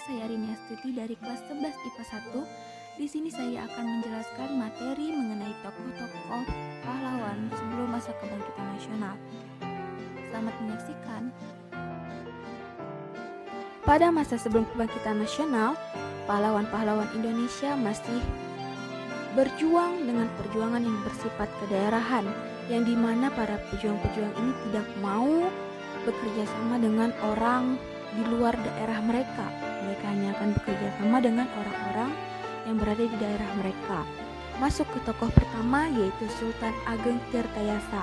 saya Rini Astuti dari kelas 11 IPA 1. Di sini saya akan menjelaskan materi mengenai tokoh-tokoh pahlawan sebelum masa kebangkitan nasional. Selamat menyaksikan. Pada masa sebelum kebangkitan nasional, pahlawan-pahlawan Indonesia masih berjuang dengan perjuangan yang bersifat kedaerahan, yang dimana para pejuang-pejuang ini tidak mau bekerja sama dengan orang di luar daerah mereka. Mereka hanya akan bekerja sama dengan orang-orang yang berada di daerah mereka. Masuk ke tokoh pertama, yaitu Sultan Ageng Tirtayasa.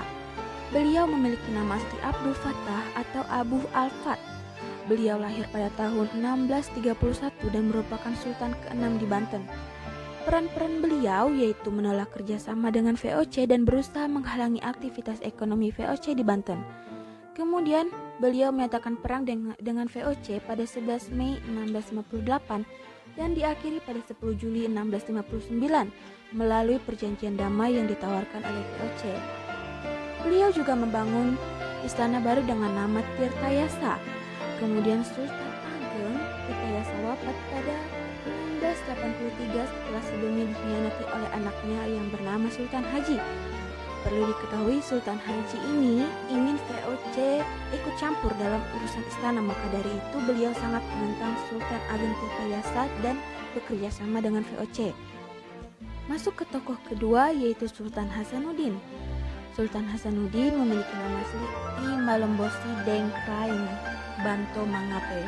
Beliau memiliki nama asli Abdul Fattah atau Abu Al-Fat. Beliau lahir pada tahun 1631 dan merupakan Sultan ke-6 di Banten. Peran-peran beliau yaitu menolak kerjasama dengan VOC dan berusaha menghalangi aktivitas ekonomi VOC di Banten. Kemudian, beliau menyatakan perang dengan VOC pada 11 Mei 1658 dan diakhiri pada 10 Juli 1659 melalui perjanjian damai yang ditawarkan oleh VOC. Beliau juga membangun istana baru dengan nama Tirtayasa. Kemudian Sultan Ageng Tirtayasa wafat pada 1683 setelah sebelumnya dikhianati oleh anaknya yang bernama Sultan Haji. Perlu diketahui Sultan Haji ini ingin VOC ikut campur dalam urusan istana, maka dari itu beliau sangat menentang Sultan Ageng Tirtayasa dan bekerja sama dengan VOC. Masuk ke tokoh kedua, yaitu Sultan Hasanuddin. Sultan Hasanuddin memiliki nama asli I Malembosi Deng Krain Banto Mangape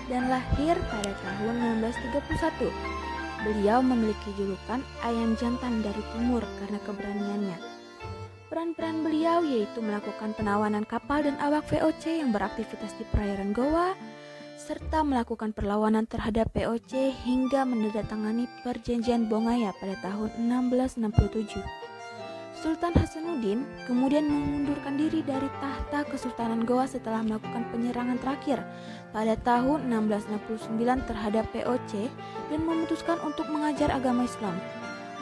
dan lahir pada tahun 1631. Beliau memiliki julukan Ayam Jantan dari Timur karena keberaniannya. Peran-peran beliau yaitu melakukan penawanan kapal dan awak VOC yang beraktivitas di perairan Goa, serta melakukan perlawanan terhadap VOC hingga menandatangani perjanjian Bongaya pada tahun 1667. Sultan Hasanuddin kemudian mengundurkan diri dari tahta Kesultanan Goa setelah melakukan penyerangan terakhir pada tahun 1669 terhadap VOC dan memutuskan untuk mengajar agama Islam.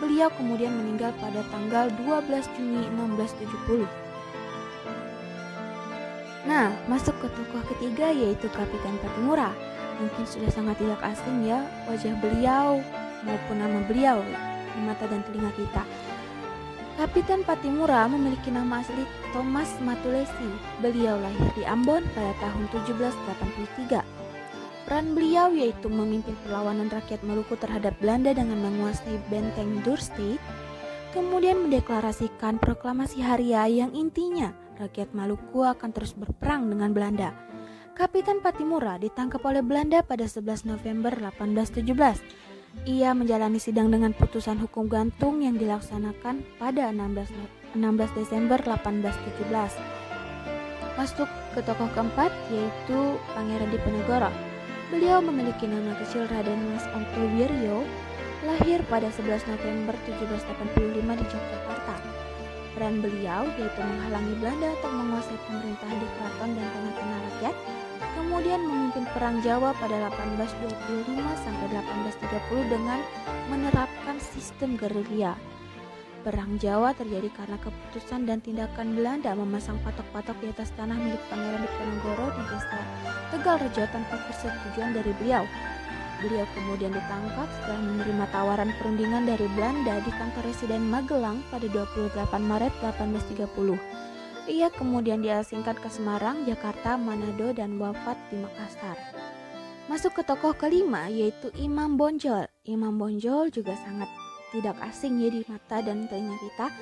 Beliau kemudian meninggal pada tanggal 12 Juni 1670. Nah, masuk ke tokoh ketiga, yaitu Kapitan Patimura. Mungkin sudah sangat tidak asing ya wajah beliau maupun nama beliau di mata dan telinga kita. Kapitan Patimura memiliki nama asli Thomas Matulesi. Beliau lahir di Ambon pada tahun 1783. Peran beliau yaitu memimpin perlawanan rakyat Maluku terhadap Belanda dengan menguasai benteng Dorstad, kemudian mendeklarasikan proklamasi Haria yang intinya rakyat Maluku akan terus berperang dengan Belanda. Kapitan Patimura ditangkap oleh Belanda pada 11 November 1817. Ia menjalani sidang dengan putusan hukum gantung yang dilaksanakan pada 16 Desember 1817. Masuk ke tokoh keempat, yaitu Pangeran Diponegoro. Beliau memiliki nama kecil Raden Mas Ontowiryo, lahir pada 11 November 1785 di Yogyakarta. Peran beliau yaitu menghalangi Belanda untuk menguasai pemerintahan di keraton dan tengah-tengah rakyat, kemudian memimpin Perang Jawa pada 1825 sampai 1830 dengan menerapkan sistem gerilya. Perang Jawa terjadi karena keputusan dan tindakan Belanda memasang patok-patok di atas tanah milik Pangeran Diponegoro di desa Tegalrejo tanpa persetujuan dari beliau. Beliau kemudian ditangkap setelah menerima tawaran perundingan dari Belanda di kantor residen Magelang pada 28 Maret 1830. Ia kemudian diasingkan ke Semarang, Jakarta, Manado, dan wafat di Makassar. Masuk ke tokoh kelima, yaitu Imam Bonjol. Imam Bonjol juga sangat tidak asing ya di mata dan telinga kita.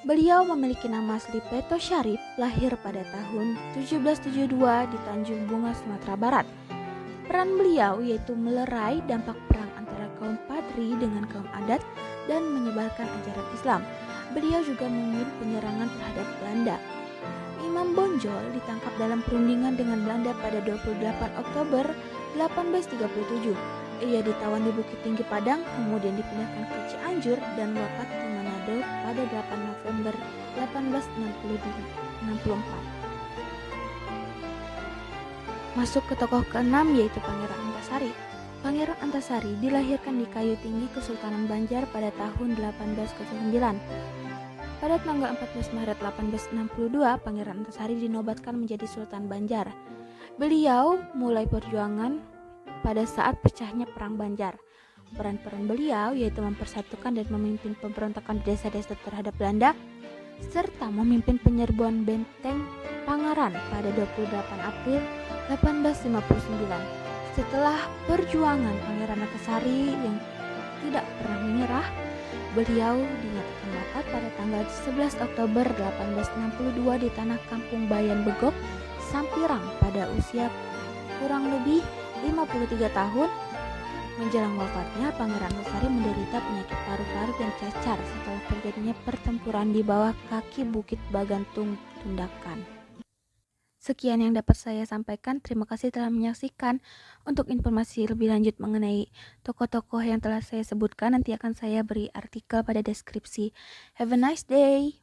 Beliau memiliki nama asli Peto Syarif, lahir pada tahun 1772 di Tanjung Bunga, Sumatera Barat. Peran beliau yaitu melerai dampak perang antara kaum Padri dengan kaum adat dan menyebarkan ajaran Islam. Beliau juga memimpin penyerangan terhadap Belanda. Imam Bonjol ditangkap dalam perundingan dengan Belanda pada 28 Oktober 1837. Ia ditawan di Bukit Tinggi Padang, kemudian dipindahkan ke Cianjur dan wafat di Manado pada 8 November 1864. Masuk ke tokoh keenam, yaitu Pangeran Antasari. Pangeran Antasari dilahirkan di Kayu Tinggi, Kesultanan Banjar pada tahun 1809. Pada tanggal 14 Maret 1862, Pangeran Antasari dinobatkan menjadi Sultan Banjar. Beliau mulai perjuangan pada saat pecahnya Perang Banjar. Peran-peran beliau yaitu mempersatukan dan memimpin pemberontakan di desa-desa terhadap Belanda, serta memimpin penyerbuan benteng Pangaran pada 28 April 1859. Setelah perjuangan Pangeran Antasari yang tidak pernah menyerah, beliau dinyatakan wafat pada tanggal 11 Oktober 1862 di tanah kampung Bayan Begok, Sampirang pada usia kurang lebih 53 tahun. Menjelang wafatnya, Pangeran Antasari menderita penyakit paru-paru dan cacar setelah terjadinya pertempuran di bawah kaki Bukit Bagantung Tundakan. Sekian yang dapat saya sampaikan. Terima kasih telah menyaksikan. Untuk informasi lebih lanjut mengenai tokoh-tokoh yang telah saya sebutkan, nanti akan saya beri artikel pada deskripsi. Have a nice day.